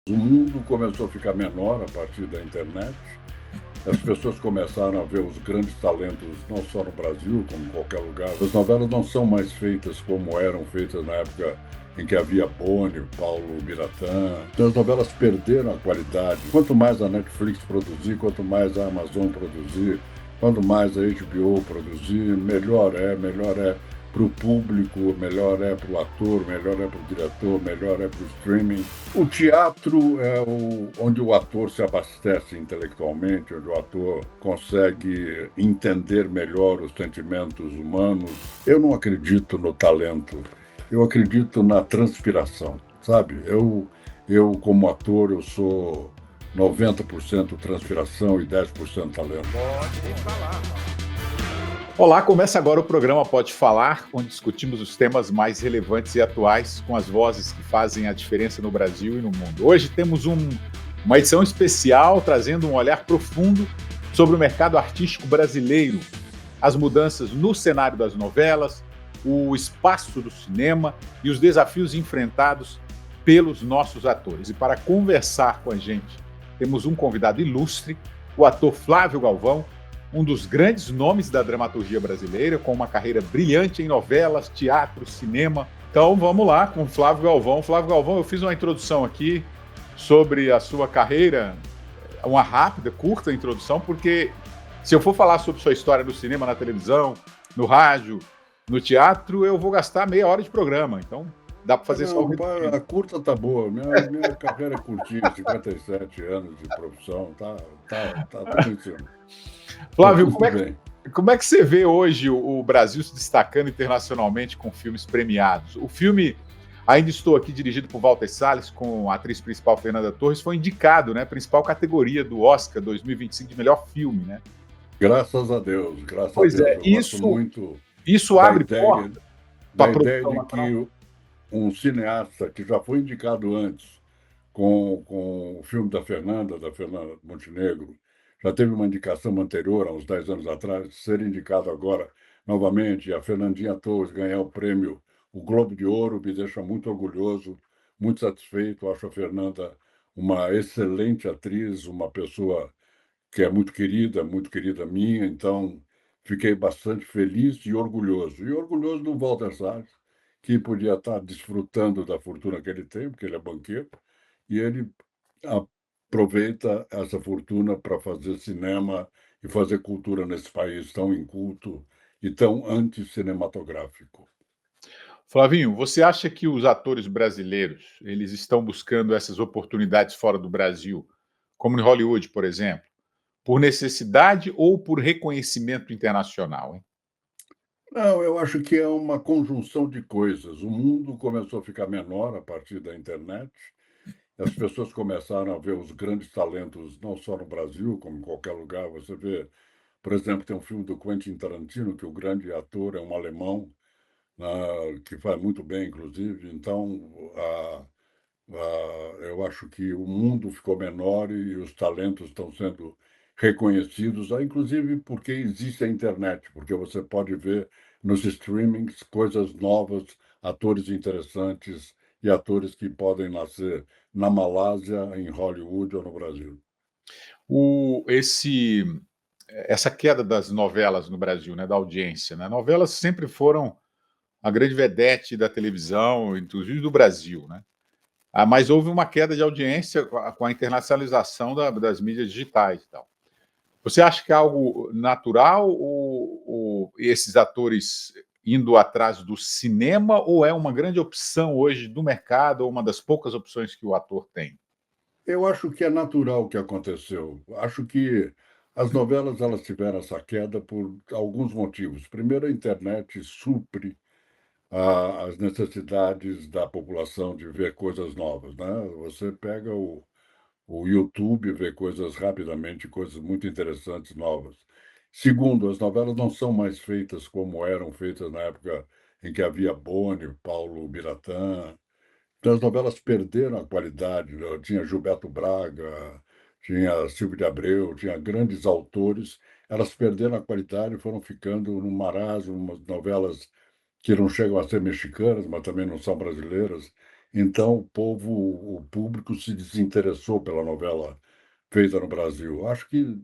O mundo começou a ficar menor a partir da internet. As pessoas começaram a ver os grandes talentos, não só no Brasil, como em qualquer lugar. As novelas não são mais feitas como eram feitas na época em que havia Boni, Paulo Biratã. Então, as novelas perderam a qualidade. Quanto mais a Netflix produzir, quanto mais a Amazon produzir, quanto mais a HBO produzir, melhor é para o público, melhor é para o ator, melhor é para o diretor, melhor é para o streaming. O teatro é onde o ator se abastece intelectualmente, onde o ator consegue entender melhor os sentimentos humanos. Eu não acredito no talento, eu acredito na transpiração, sabe? Como ator, eu sou 90% transpiração e 10% talento. Pode falar. Olá, começa agora o programa Pode Falar, onde discutimos os temas mais relevantes e atuais com as vozes que fazem a diferença no Brasil e no mundo. Hoje temos uma edição especial trazendo um olhar profundo sobre o mercado artístico brasileiro, as mudanças no cenário das novelas, o espaço do cinema e os desafios enfrentados pelos nossos atores. E para conversar com a gente, temos um convidado ilustre, o ator Flávio Galvão, um dos grandes nomes da dramaturgia brasileira, com uma carreira brilhante em novelas, teatro, cinema. Então vamos lá com Flávio Galvão. Flávio Galvão, eu fiz uma introdução aqui sobre a sua carreira, uma rápida, curta introdução, porque se eu for falar sobre sua história no cinema, na televisão, no rádio, no teatro, eu vou gastar meia hora de programa. Então dá para fazer só um resumo. A curta tá boa. Minha carreira é curtinha, 57 anos de profissão, tá tudo em cima. Flávio, como é que você vê hoje o Brasil se destacando internacionalmente com filmes premiados? O filme Ainda Estou Aqui, dirigido por Walter Salles, com a atriz principal Fernanda Torres, foi indicado, né? Principal categoria do Oscar 2025 de melhor filme, né? Graças a Deus, graças a Pois Deus. é, Eu gosto muito isso abre porta para da a ideia produção de nacional. que um cineasta que já foi indicado antes com o filme da Fernanda Montenegro, já teve uma indicação anterior, há uns 10 anos atrás, ser indicado agora novamente, e a Fernandinha Torres ganhar o prêmio, o Globo de Ouro, me deixa muito orgulhoso, muito satisfeito. Acho a Fernanda uma excelente atriz, uma pessoa que é muito querida minha, então fiquei bastante feliz e orgulhoso. E orgulhoso do Walter Salles, que podia estar desfrutando da fortuna que ele tem, porque ele é banqueiro, e ele aproveita essa fortuna para fazer cinema e fazer cultura nesse país tão inculto e tão anticinematográfico. Flavinho, você acha que os atores brasileiros eles estão buscando essas oportunidades fora do Brasil, como em Hollywood, por exemplo, por necessidade ou por reconhecimento internacional, hein? Não, eu acho que é uma conjunção de coisas. O mundo começou a ficar menor a partir da internet. As pessoas começaram a ver os grandes talentos, não só no Brasil, como em qualquer lugar. Você vê, por exemplo, tem um filme do Quentin Tarantino, que o grande ator é um alemão, que faz muito bem, inclusive. Então, eu acho que o mundo ficou menor e os talentos estão sendo reconhecidos, inclusive porque existe a internet, porque você pode ver nos streamings coisas novas, atores interessantes e atores que podem nascer na Malásia, em Hollywood ou no Brasil. O esse Essa queda das novelas no Brasil, né, da audiência, né? Novelas sempre foram a grande vedete da televisão, inclusive do Brasil, né? Mas houve uma queda de audiência com a internacionalização das mídias digitais e tal. Você acha que é algo natural ou esses atores indo atrás do cinema ou é uma grande opção hoje do mercado ou uma das poucas opções que o ator tem? Eu acho que é natural o que aconteceu. Acho que as novelas elas tiveram essa queda por alguns motivos. Primeiro, a internet supre as necessidades da população de ver coisas novas, né? Você pega o YouTube, vê coisas rapidamente, coisas muito interessantes, novas. Segundo, as novelas não são mais feitas como eram feitas na época em que havia Boni, Paulo Biratã. Então, as novelas perderam a qualidade, né? Tinha Gilberto Braga, tinha Silvio de Abreu, tinha grandes autores. Elas perderam a qualidade e foram ficando num marasmo, umas novelas que não chegam a ser mexicanas, mas também não são brasileiras. Então o público se desinteressou pela novela feita no Brasil. Acho que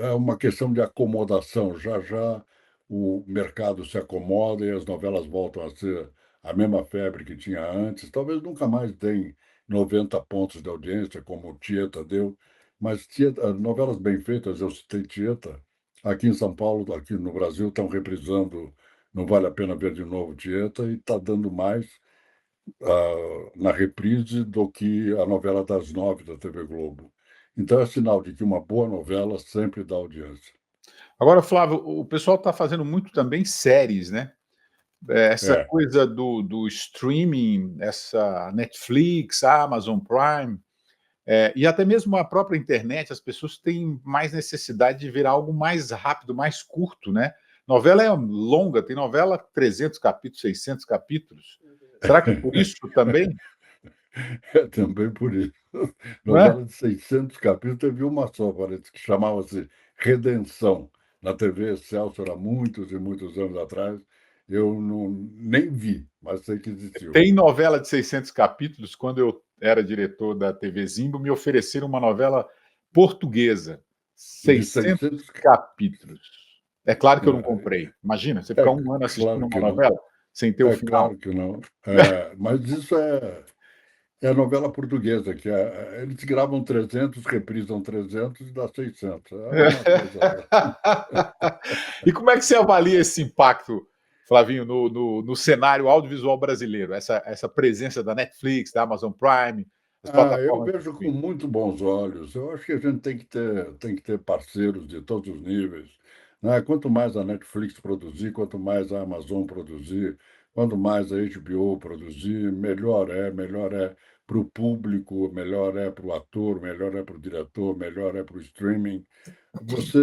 é uma questão de acomodação. Já já o mercado se acomoda e as novelas voltam a ser a mesma febre que tinha antes. Talvez nunca mais deem 90 pontos de audiência, como Tieta deu, mas novelas bem feitas, eu citei Tieta, aqui em São Paulo, aqui no Brasil, estão reprisando Não Vale a Pena Ver de Novo Tieta e está dando mais na reprise do que a novela das 9 da TV Globo. Então é sinal de que uma boa novela sempre dá audiência. Agora, Flávio, o pessoal está fazendo muito também séries, né? Essa É, coisa do streaming, essa Netflix, Amazon Prime, e até mesmo a própria internet, as pessoas têm mais necessidade de ver algo mais rápido, mais curto, né? Novela é longa, tem novela 300 capítulos, 600 capítulos. Será que por isso também, é também por isso. não é? Novela de 600 capítulos, teve uma só, parece, que chamava-se Redenção, na TV Excelsior, há muitos e muitos anos atrás. Eu não, nem vi, mas sei que existiu. Tem novela de 600 capítulos. Quando eu era diretor da TV Zimbo, me ofereceram uma novela portuguesa, De 600 600, capítulos. É claro que eu não é, comprei. Imagina, você é ficar um ano assistindo claro uma que não. novela sem ter o É final. claro que não. É, mas isso é a novela portuguesa, eles gravam 300, reprisam 300 e dá 600. É uma coisa. E como é que você avalia esse impacto, Flavinho, no cenário audiovisual brasileiro? Essa presença da Netflix, da Amazon Prime, as Eu plataformas de vejo com streaming. muito bons olhos. Eu acho que a gente tem que ter parceiros de todos os níveis, né? Quanto mais a Netflix produzir, quanto mais a Amazon produzir, quanto mais a HBO produzir, melhor é para o público, melhor é para o ator, melhor é para o diretor, melhor é para o streaming. Você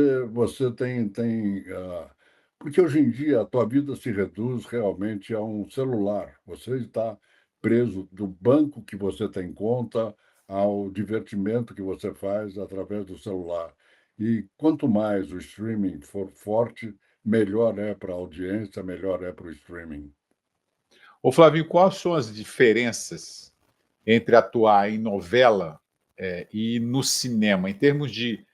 porque hoje em dia a tua vida se reduz realmente a um celular. Você está preso do banco que você tem conta ao divertimento que você faz através do celular. E quanto mais o streaming for forte, melhor é para a audiência, melhor é para o streaming. Ô, Flavinho, quais são as diferenças entre atuar em novela e no cinema, em termos de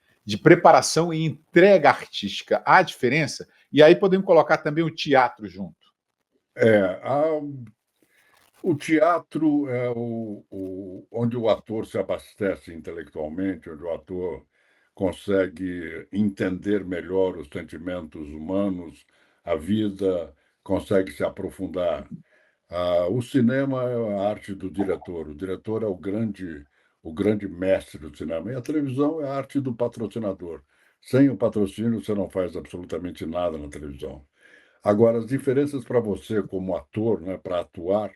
preparação e entrega artística? Há diferença? E aí podemos colocar também o teatro junto. É, a O teatro é onde o ator se abastece intelectualmente, onde o ator consegue entender melhor os sentimentos humanos, a vida, consegue se aprofundar. O cinema é a arte do diretor. O diretor é o grande mestre do cinema. E a televisão é a arte do patrocinador. Sem o patrocínio, você não faz absolutamente nada na televisão. Agora, as diferenças para você como ator, né, para atuar,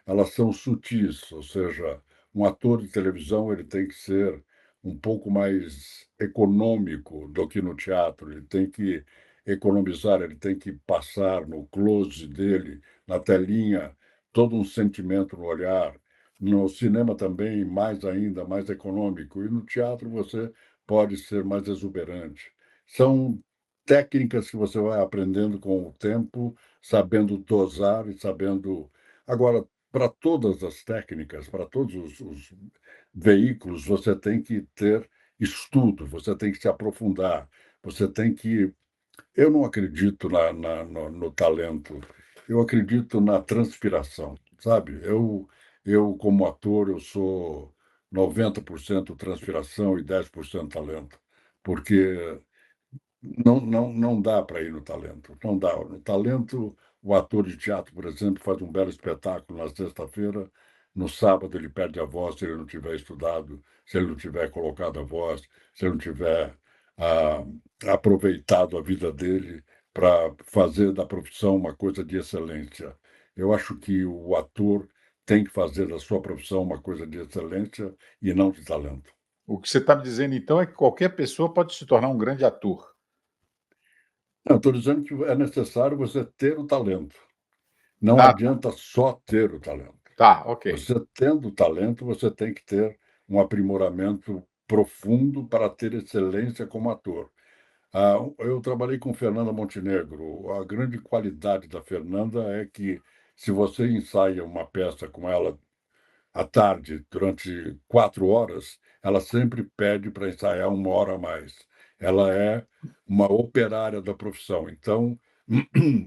elas são sutis, ou seja, um ator de televisão ele tem que ser um pouco mais econômico do que no teatro, ele tem que economizar, ele tem que passar no close dele, na telinha, todo um sentimento no olhar. No cinema também, mais ainda, mais econômico, e no teatro você pode ser mais exuberante. São técnicas que você vai aprendendo com o tempo, sabendo dosar e sabendo. Agora, para todas as técnicas, para todos os veículos, você tem que ter estudo, você tem que se aprofundar, você tem que. Eu não acredito no talento, eu acredito na transpiração, sabe? Como ator, eu sou 90% transpiração e 10% talento, porque não dá para ir no talento, não dá. No talento, o ator de teatro, por exemplo, faz um belo espetáculo na sexta-feira, no sábado ele perde a voz se ele não tiver estudado, se ele não tiver colocado a voz, se ele não tiver ah, aproveitado a vida dele para fazer da profissão uma coisa de excelência. Eu acho que o ator tem que fazer da sua profissão uma coisa de excelência e não de talento. O que você está me dizendo, então, é que qualquer pessoa pode se tornar um grande ator. Não, estou dizendo que é necessário você ter o talento. Não Ah, adianta só ter o talento. tá, ok. Você tendo o talento, você tem que ter um aprimoramento profundo para ter excelência como ator. Eu trabalhei com Fernanda Montenegro. A grande qualidade da Fernanda é que se você ensaia uma peça com ela à tarde, durante 4 horas, ela sempre pede para ensaiar 1 hora a mais. Ela é uma operária da profissão. Então,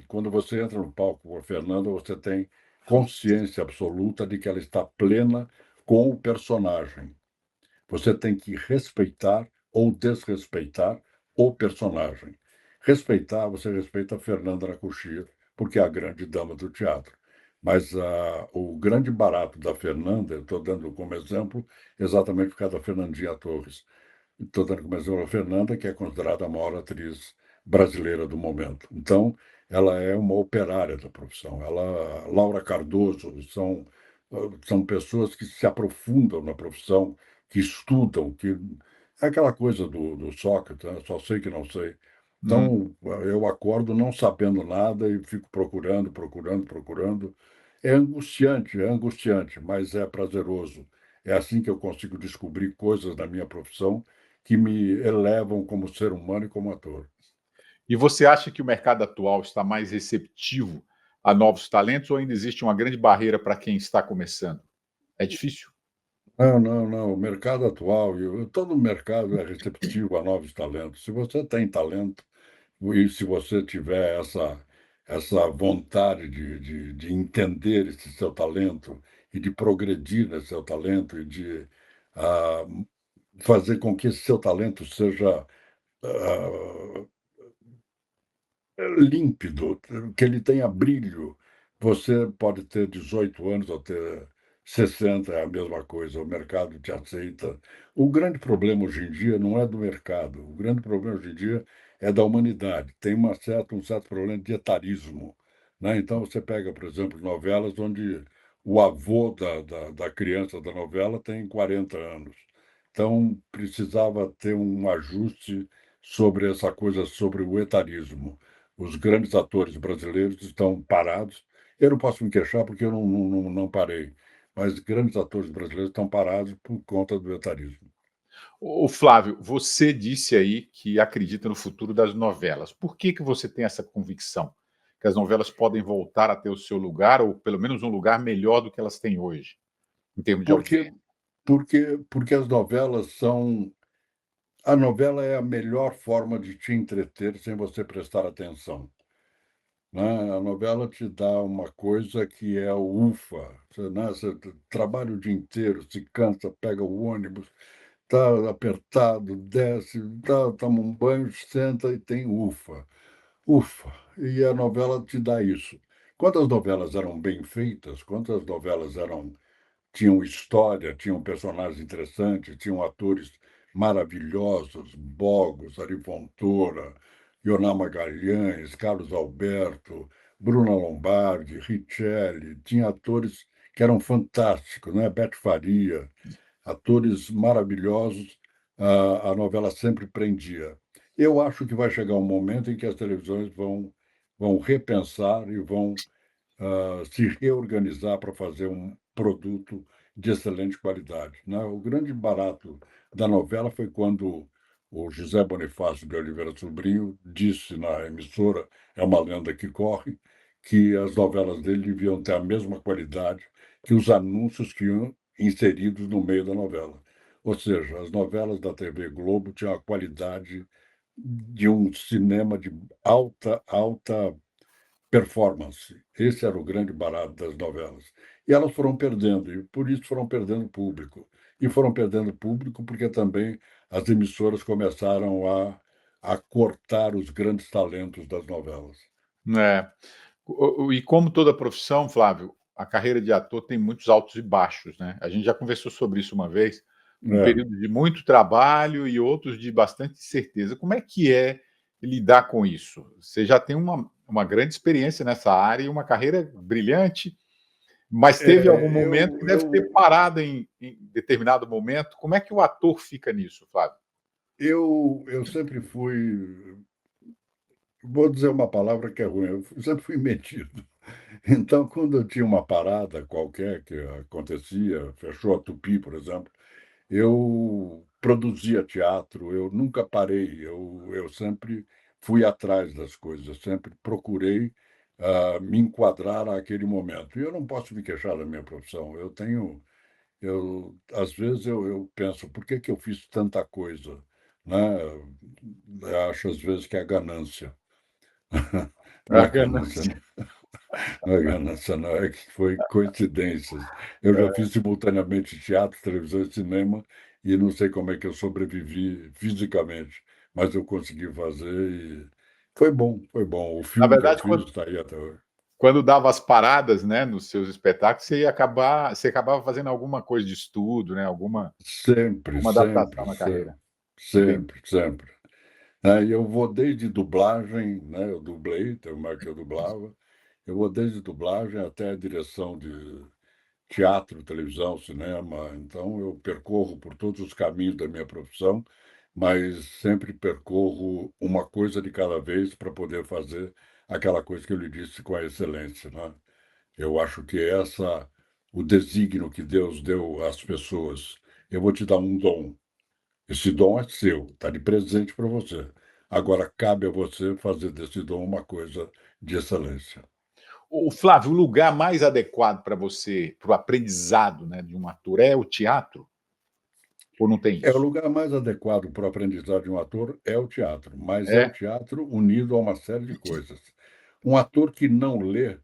quando você entra no palco com a Fernanda, você tem consciência absoluta de que ela está plena com o personagem. Você tem que respeitar ou desrespeitar o personagem. Respeitar, você respeita a Fernanda Nakushir, porque é a grande dama do teatro. Mas o grande barato da Fernanda, eu estou dando como exemplo, exatamente por causa da Fernandinha Torres. Estou dando como exemplo a Fernanda, que é considerada a maior atriz brasileira do momento. Então, ela é uma operária da profissão. Ela, Laura Cardoso, são pessoas que se aprofundam na profissão, que estudam, que é aquela coisa do Sócrates, né? Só sei que não sei. Hum. Então, eu acordo não sabendo nada e fico procurando, procurando, procurando. É angustiante, mas é prazeroso. É assim que eu consigo descobrir coisas da minha profissão que me elevam como ser humano e como ator. E você acha que o mercado atual está mais receptivo a novos talentos ou ainda existe uma grande barreira para quem está começando? É difícil? Não, não, não. O mercado atual, todo o mercado é receptivo a novos talentos. Se você tem talento e se você tiver essa vontade de entender esse seu talento e de progredir nesse seu talento e de ah, fazer com que esse seu talento seja ah, límpido, que ele tenha brilho. Você pode ter 18 anos ou ter 60, é a mesma coisa, o mercado te aceita. O grande problema hoje em dia não é do mercado, o grande problema hoje em dia é da humanidade. Tem um certo problema de etarismo, né? Então, você pega, por exemplo, novelas onde o avô da criança da novela tem 40 anos. Então, precisava ter um ajuste sobre essa coisa, sobre o etarismo. Os grandes atores brasileiros estão parados. Eu não posso me queixar porque eu não parei, mas grandes atores brasileiros estão parados por conta do etarismo. Ô Flávio, você disse aí que acredita no futuro das novelas. Por que você tem essa convicção? Que as novelas podem voltar a ter o seu lugar, ou pelo menos um lugar melhor do que elas têm hoje, em termos de Porque, audiência? porque as novelas são. A novela é a melhor forma de te entreter sem você prestar atenção, né? A novela te dá uma coisa que é o ufa. Você, né, você trabalha o dia inteiro, se cansa, pega o ônibus, está apertado, desce, toma um banho, senta e tem ufa. Ufa! E a novela te dá isso. Quantas novelas eram bem feitas, quantas novelas tinham história, tinham personagens interessantes, tinham atores maravilhosos, Bogos, Ari Fontoura, Ioná Magalhães, Carlos Alberto, Bruna Lombardi, Richelli, tinha atores que eram fantásticos, né? Bete Faria, atores maravilhosos, a novela sempre prendia. Eu acho que vai chegar um momento em que as televisões vão repensar e vão se reorganizar para fazer um produto de excelente qualidade, né? O grande barato da novela foi quando o José Bonifácio de Oliveira Sobrinho disse na emissora, é uma lenda que corre, que as novelas dele deviam ter a mesma qualidade que os anúncios que iam inseridos no meio da novela. Ou seja, as novelas da TV Globo tinham a qualidade de um cinema de alta performance. Esse era o grande barato das novelas. E elas foram perdendo, e por isso foram perdendo público. E foram perdendo público porque também as emissoras começaram a cortar os grandes talentos das novelas. É. E como toda profissão, Flávio, a carreira de ator tem muitos altos e baixos, né? A gente já conversou sobre isso uma vez, um É, período de muito trabalho e outros de bastante incerteza. Como é lidar com isso? Você já tem uma grande experiência nessa área e uma carreira brilhante, mas teve algum momento que deve ter parado em determinado momento. Como é que o ator fica nisso, Flávio? eu sempre fui, vou dizer uma palavra que é ruim, eu sempre fui metido. Então, quando eu tinha uma parada qualquer que acontecia, fechou a Tupi, por exemplo, eu produzia teatro, eu nunca parei, eu sempre fui atrás das coisas, eu sempre procurei me enquadrar àquele momento. E eu não posso me queixar da minha profissão. Às vezes eu penso, por que que eu fiz tanta coisa, né? Eu acho às vezes que é ganância. Não A é ganância, ganância. né? Não é ganância, não, é que foi coincidências. Eu já fiz simultaneamente teatro, televisão e cinema, e não sei como é que eu sobrevivi fisicamente, mas eu consegui fazer e foi bom, foi bom. O Na filme que eu verdade, fiz está aí até hoje. quando dava as paradas, né, nos seus espetáculos, você acabava fazendo alguma coisa de estudo, né, Sempre, alguma adaptação sempre, na sempre, carreira. Entendi. sempre, sempre. E eu vou desde dublagem, né? Eu dublei, teve uma que eu dublava. Eu vou desde dublagem até a direção de teatro, televisão, cinema. Então, eu percorro por todos os caminhos da minha profissão, mas sempre percorro uma coisa de cada vez para poder fazer aquela coisa que eu lhe disse com a excelência, né? Eu acho que o desígnio que Deus deu às pessoas. Eu vou te dar um dom. Esse dom é seu, está de presente para você. Agora, cabe a você fazer desse dom uma coisa de excelência. O Flávio, o lugar mais adequado para você, para o aprendizado, né, de um ator é o teatro? Ou não tem O isso? lugar mais adequado para o aprendizado de um ator é o teatro, mas é o É? teatro unido a uma série de coisas. Um ator que não lê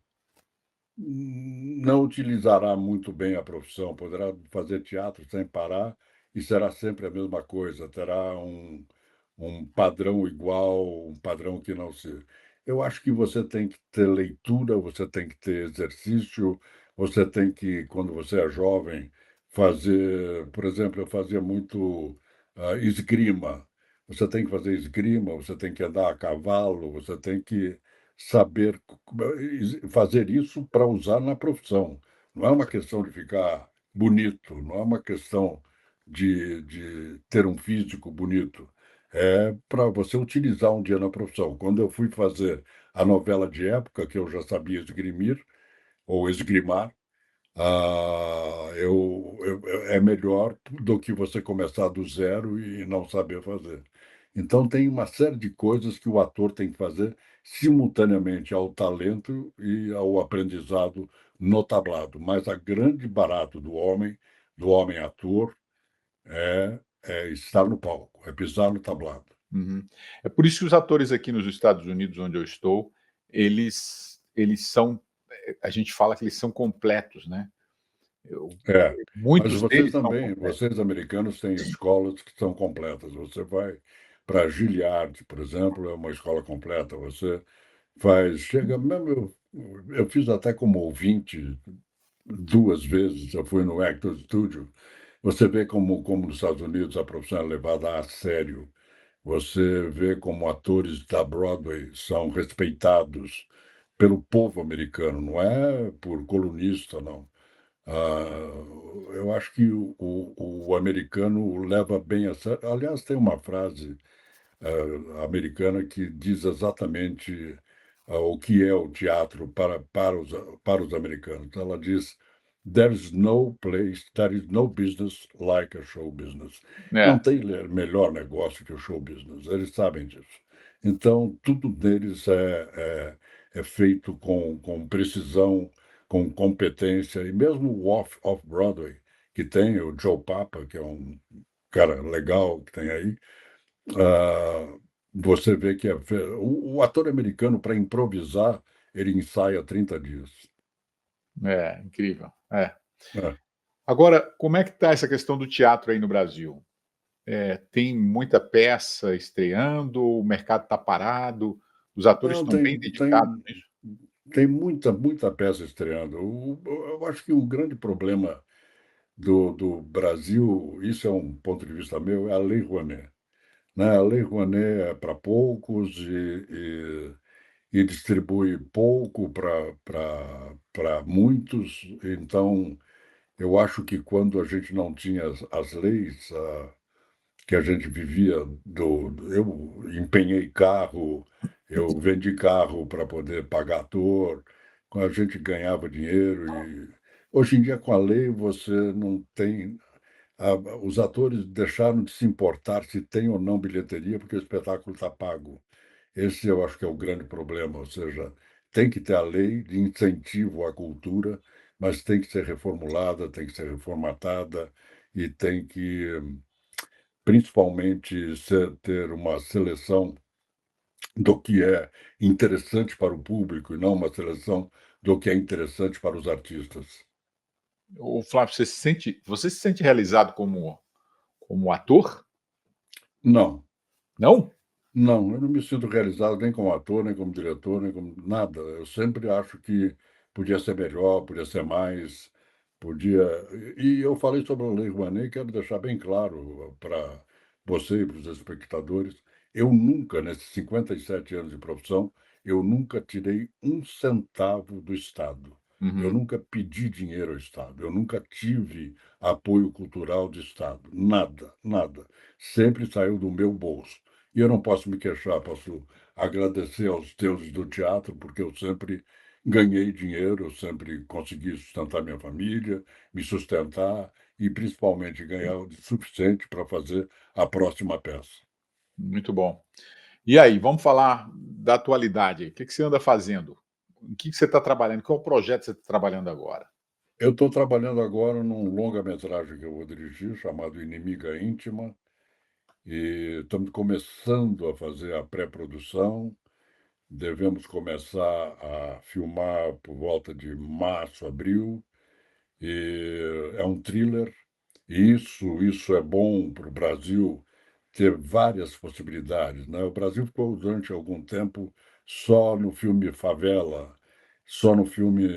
não utilizará muito bem a profissão, poderá fazer teatro sem parar e será sempre a mesma coisa, terá um padrão igual, um padrão que não se. Eu acho que você tem que ter leitura, você tem que ter exercício, você tem que, quando você é jovem, fazer. Por exemplo, eu fazia muito esgrima. Você tem que fazer esgrima, você tem que andar a cavalo, você tem que saber fazer isso para usar na profissão. Não é uma questão de ficar bonito, não é uma questão de ter um físico bonito. É para você utilizar um dia na profissão. Quando eu fui fazer a novela de época, que eu já sabia esgrimir, ou esgrimar, é melhor do que você começar do zero e não saber fazer. Então, tem uma série de coisas que o ator tem que fazer simultaneamente ao talento e ao aprendizado no tablado. Mas a grande barato do homem ator, é estar no palco, é pisar no tablado. Uhum. É por isso que os atores aqui nos Estados Unidos, onde eu estou, eles são, a gente fala que eles são completos, né. Eu É, mas Muitos vocês deles são também, completos. vocês americanos têm escolas que são completas. Você vai para Gilliard, por exemplo, é uma escola completa. Você chega mesmo, eu fiz até como ouvinte duas vezes, eu fui no Actor Studio. Você vê como nos Estados Unidos a profissão é levada a sério. Você vê como atores da Broadway são respeitados pelo povo americano, não é por colunista, não. Eu acho que o americano leva bem a sério. Aliás, tem uma frase americana que diz exatamente o que é o teatro para os americanos. Ela diz: there is no business like a show business. Não É. tem melhor negócio que o show business, eles sabem disso. Então, tudo deles é feito com precisão, com competência, e mesmo o off-Broadway, que tem o Joe Papa, que é um cara legal que tem aí, ah, você vê que o ator americano, para improvisar, ele ensaia 30 dias. É, incrível. É. É. Agora, como é que está essa questão do teatro aí no Brasil? Tem muita peça estreando, o mercado está parado, os atores Não, estão bem dedicados nisso? tem muita peça estreando. Eu acho que o grande problema do Brasil, isso é um ponto de vista meu, é a Lei Rouanet. Né? A Lei Rouanet é para poucos e distribui pouco para muitos. Então, eu acho que quando a gente não tinha as leis que a gente vivia eu empenhei carro, eu vendi carro para poder pagar ator, quando a gente ganhava dinheiro e hoje em dia com a lei você não tem os atores deixaram de se importar se tem ou não bilheteria porque o espetáculo está pago. Esse eu acho que é o grande problema, ou seja, tem que ter a lei de incentivo à cultura, mas tem que ser reformulada, tem que ser reformatada e tem que, principalmente, ter uma seleção do que é interessante para o público e não uma seleção do que é interessante para os artistas. Ô, Flávio, você se sente realizado como ator? Não. Não? Não, eu não me sinto realizado nem como ator, nem como diretor, nem como nada. Eu sempre acho que podia ser melhor, podia ser mais, podia. E eu falei sobre a Lei Rouanet e quero deixar bem claro para você e para os espectadores, eu nunca, nesses 57 anos de profissão, eu nunca tirei um centavo do Estado. Eu Uhum. nunca pedi dinheiro ao Estado, eu nunca tive apoio cultural do Estado, nada, nada. Sempre saiu do meu bolso. E eu não posso me queixar, posso agradecer aos deuses do teatro, porque eu sempre ganhei dinheiro, eu sempre consegui sustentar minha família, me sustentar e principalmente ganhar o suficiente para fazer a próxima peça. Muito bom. E aí, vamos falar da atualidade aí. O que que você anda fazendo? Em que você está trabalhando? Qual projeto você está trabalhando agora? Eu estou trabalhando agora num longa-metragem que eu vou dirigir, chamado Inimiga Íntima, e estamos começando a fazer a pré-produção. Devemos começar a filmar por volta de março, abril. E é um thriller, e isso é bom para o Brasil ter várias possibilidades, né? O Brasil ficou durante algum tempo só no filme favela, só no filme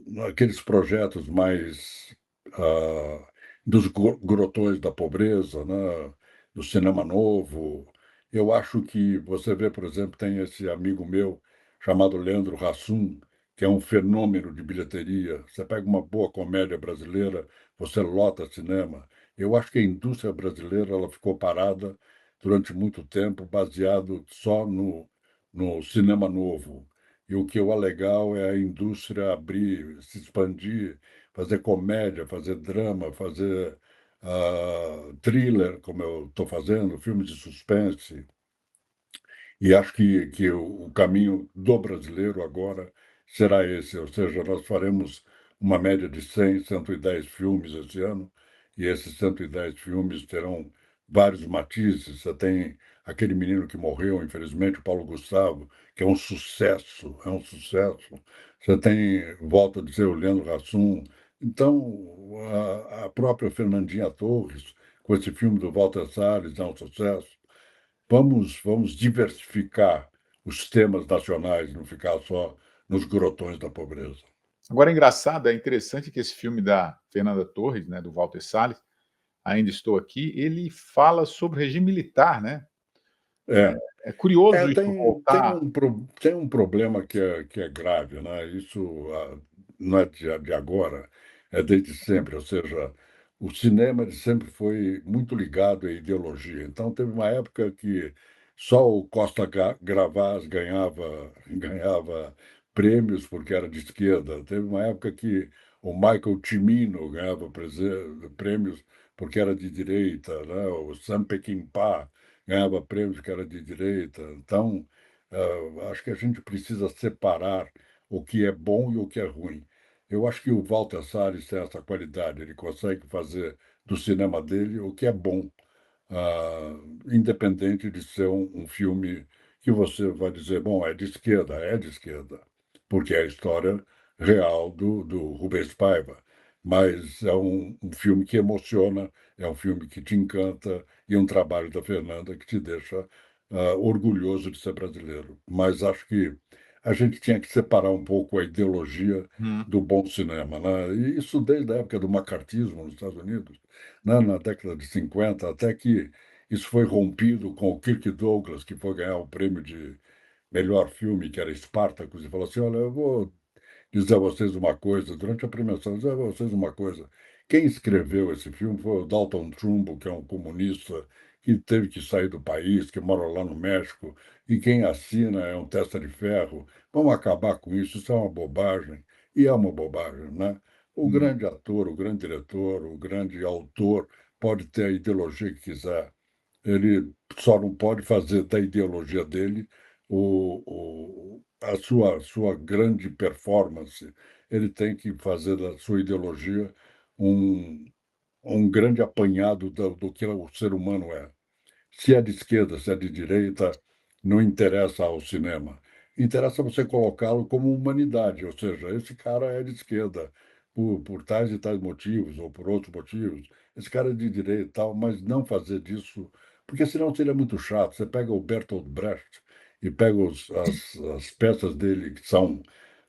naqueles projetos mais dos grotões da pobreza, né? Do cinema novo. Eu acho que você vê, por exemplo, tem esse amigo meu chamado Leandro Hassum, que é um fenômeno de bilheteria. Você pega uma boa comédia brasileira, você lota cinema. Eu acho que a indústria brasileira ela ficou parada durante muito tempo, baseado só no cinema novo. E o que eu acho legal é a indústria abrir, se expandir, fazer comédia, fazer drama, fazer thriller, como eu estou fazendo, filmes de suspense. E acho que o caminho do brasileiro agora será esse, ou seja, nós faremos uma média de 100, 110 filmes esse ano, e esses 110 filmes terão vários matizes. Você tem aquele menino que morreu, infelizmente, o Paulo Gustavo, que é um sucesso, é um sucesso. Você tem, volto a dizer, o Leandro Hassum. Então, a própria Fernandinha Torres, com esse filme do Walter Salles, é um sucesso. Vamos diversificar os temas nacionais, não ficar só nos grotões da pobreza. Agora é engraçado, é interessante que esse filme da Fernanda Torres, né, do Walter Salles, Ainda Estou Aqui, ele fala sobre o regime militar, né? É, É curioso isso tem voltar. tem um problema que é grave, né? Isso não é de agora, é desde sempre. Ou seja, o cinema ele sempre foi muito ligado à ideologia. Então, teve uma época que só o Costa Gravaz ganhava prêmios porque era de esquerda. Teve uma época que o Michael Cimino ganhava prêmios porque era de direita, né? O Sam Peckinpah ganhava prêmios que era de direita. Então, acho que a gente precisa separar o que é bom e o que é ruim. Eu acho que o Walter Salles tem essa qualidade, ele consegue fazer do cinema dele o que é bom, independente de ser um filme que você vai dizer, bom, é de esquerda, porque é a história real do Rubens Paiva, mas é um filme que emociona, é um filme que te encanta e um trabalho da Fernanda que te deixa orgulhoso de ser brasileiro. Mas acho que a gente tinha que separar um pouco a ideologia Hum. do bom cinema, né? E isso desde a época do macartismo nos Estados Unidos, né? Na década de 50, até que isso foi rompido com o Kirk Douglas, que foi ganhar o prêmio de melhor filme, que era Spartacus, e falou assim: Olha, eu vou dizer a vocês uma coisa, durante a premiação, dizer a vocês uma coisa. Quem escreveu esse filme foi o Dalton Trumbo, que é um comunista que teve que sair do país, que mora lá no México, e quem assina é um testa de ferro. Vamos acabar com isso, isso é uma bobagem. E é uma bobagem, né? O Hum. grande ator, o grande diretor, o grande autor pode ter a ideologia que quiser. Ele só não pode fazer da ideologia dele a sua grande performance, ele tem que fazer da sua ideologia um grande apanhado do que o ser humano é. Se é de esquerda, se é de direita, não interessa ao cinema. Interessa você colocá-lo como humanidade, ou seja, esse cara é de esquerda por tais e tais motivos, ou por outros motivos. Esse cara é de direita e tal, mas não fazer disso, porque senão seria muito chato. Você pega o Bertolt Brecht e pega as peças dele que são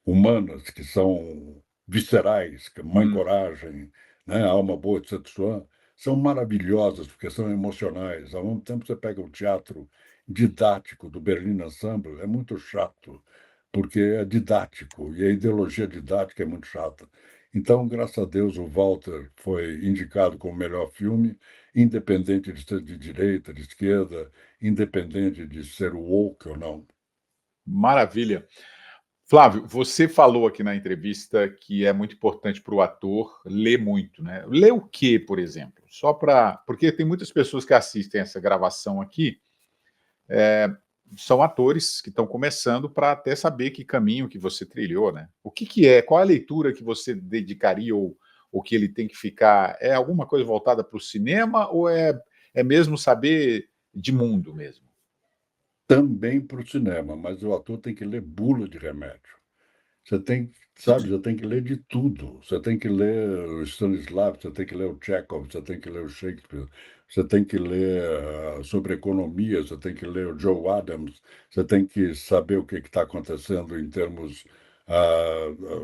humanas, que são viscerais, que Mãe Hum. Coragem, né, Alma Boa de Setsuan, são maravilhosas porque são emocionais. Ao mesmo tempo, você pega o teatro didático do Berlin Ensemble, é muito chato, porque é didático e a ideologia didática é muito chata. Então, graças a Deus, o Walter foi indicado como melhor filme, independente de ser de direita, de esquerda, independente de ser woke ou não. Maravilha. Flávio, você falou aqui na entrevista que é muito importante para o ator ler muito, né? Ler o quê, por exemplo? Só para. Porque tem muitas pessoas que assistem essa gravação aqui, são atores que estão começando para até saber que caminho que você trilhou, né? O que, que é? Qual a leitura que você dedicaria ou que ele tem que ficar? É alguma coisa voltada para o cinema ou é mesmo saber de mundo mesmo? Também para o cinema, mas o ator tem que ler bula de remédio. Você tem, sabe, você tem que ler de tudo. Você tem que ler o Stanislavski, você tem que ler o Chekhov, você tem que ler o Shakespeare, você tem que ler sobre economia, você tem que ler o Joe Adams, você tem que saber o que está acontecendo em termos,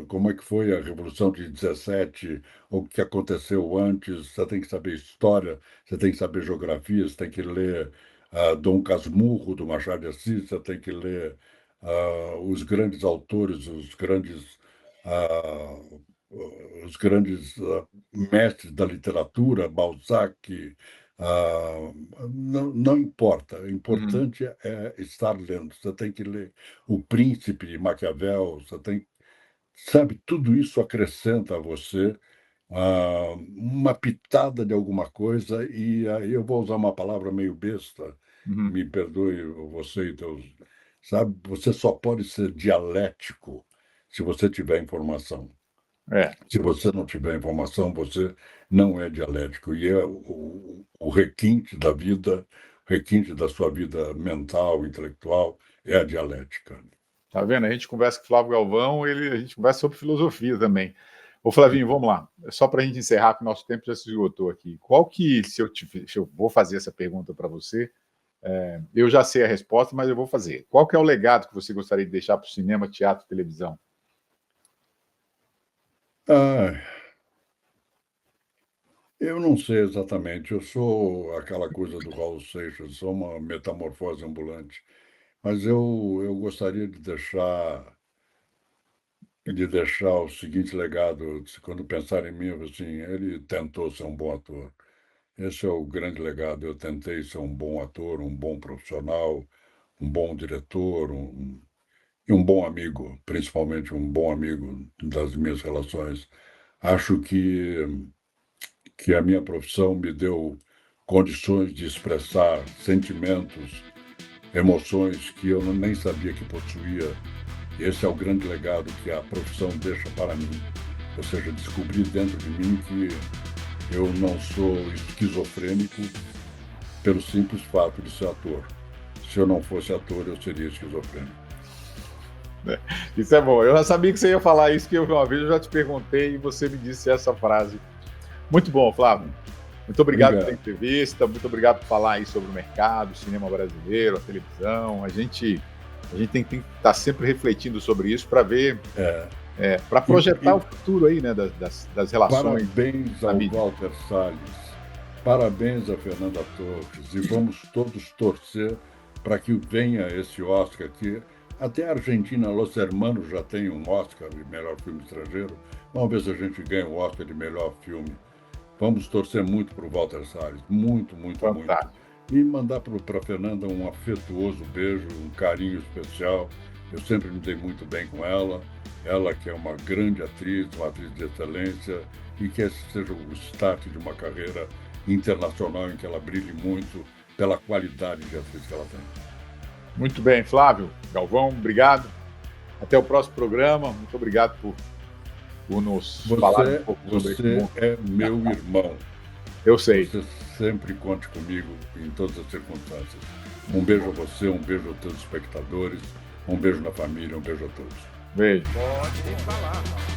como é que foi a Revolução de 17, o que aconteceu antes, você tem que saber história, você tem que saber geografia, você tem que ler Dom Casmurro, do Machado de Assis, você tem que ler os grandes autores, ah, mestres da literatura, Balzac, não importa. O Uhum, importante é estar lendo. Você tem que ler O Príncipe de Maquiavel, sabe, tudo isso acrescenta a você uma pitada de alguma coisa, e aí eu vou usar uma palavra meio besta, uhum. me perdoe você e teus. Sabe, você só pode ser dialético se você tiver informação. É, Se você não tiver informação, você não é dialético. E é o requinte da vida, o requinte da sua vida mental, intelectual, é a dialética. tá vendo? A gente conversa com o Flávio Galvão, a gente conversa sobre filosofia também. Ô, Flavinho, vamos lá. Só para a gente encerrar, que o nosso tempo já se esgotou aqui. Qual que, se eu vou fazer essa pergunta para você, eu já sei a resposta, mas eu vou fazer. Qual que é o legado que você gostaria de deixar para o cinema, teatro e televisão? Ah, eu não sei exatamente. Eu sou aquela coisa do Raul Seixas, sou uma metamorfose ambulante. Mas eu gostaria de deixar o seguinte legado, quando pensar em mim, eu, assim, ele tentou ser um bom ator. Esse é o grande legado. Eu tentei ser um bom ator, um bom profissional, um bom diretor, e um bom amigo, principalmente um bom amigo das minhas relações. Acho que a minha profissão me deu condições de expressar sentimentos, emoções que eu nem sabia que possuía. Esse é o grande legado que a profissão deixa para mim. Ou seja, descobri dentro de mim que eu não sou esquizofrênico pelo simples fato de ser ator. Se eu não fosse ator, eu seria esquizofrênico. Isso é bom. Eu já sabia que você ia falar isso, que uma vez eu já te perguntei e você me disse essa frase. Muito bom, Flávio. Muito obrigado pela Obrigado. entrevista, muito obrigado por falar aí sobre o mercado, o cinema brasileiro, a televisão. A gente tem que estar sempre refletindo sobre isso para ver, É, para e, projetar o e futuro aí, né, das relações parabéns na ao mídia. Walter Salles, parabéns a Fernanda Torres, e vamos todos torcer para que venha esse Oscar, que até a Argentina, Los Hermanos, já tem um Oscar de melhor filme estrangeiro. Vamos ver se a gente ganha o Oscar de melhor filme. Vamos torcer muito para o Walter Salles, muito, muito, muito. Fantástico. E mandar para a Fernanda um afetuoso beijo, um carinho especial. Eu sempre me dei muito bem com ela. Ela que é uma grande atriz, uma atriz de excelência, e que esse seja o start de uma carreira internacional em que ela brilhe muito pela qualidade de atriz que ela tem. Muito bem, Flávio, Galvão, obrigado. Até o próximo programa. Muito obrigado por nos falar um pouco sobre isso. Você é meu irmão. Eu sei. Você sempre conte comigo em todas as circunstâncias. Um beijo a você, um beijo a todos os espectadores, um beijo na família, um beijo a todos. Beijo. Pode falar.